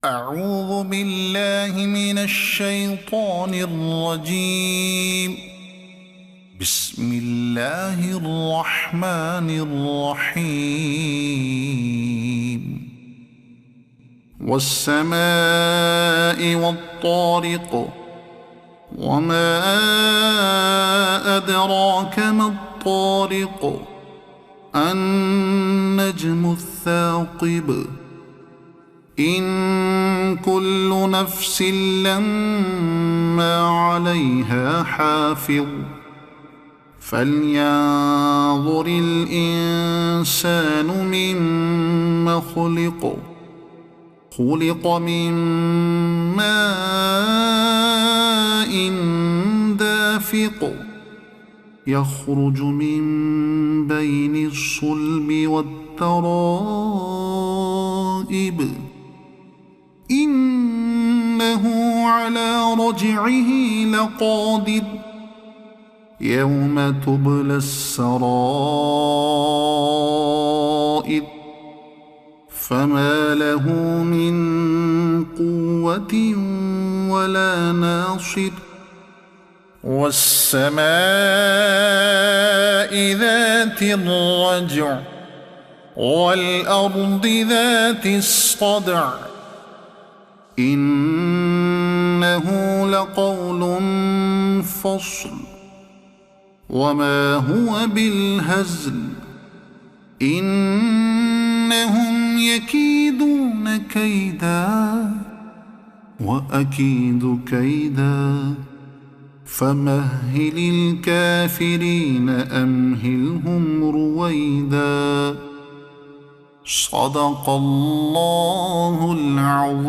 أعوذ بالله من الشيطان الرجيم. بسم الله الرحمن الرحيم. والسماء والطارق، وما أدراك ما الطارق، النجم الثاقب. إن كل نفس لما عليها حافظ، فلينظر الإنسان مما خلق. خلق من ماء دافق، يخرج من بين الصلب والترائب. إنه على رجعه لقادر، يوم تبلى السرائر، فما له من قوة ولا ناصر. والسماء ذات الرجع، والأرض ذات الصدع. إنه لقول فصل، وما هو بالهزل. إنهم يكيدون كيدا، وأكيد كيدا، فمهل الكافرين أمهلهم رويدا. صدق الله العظيم.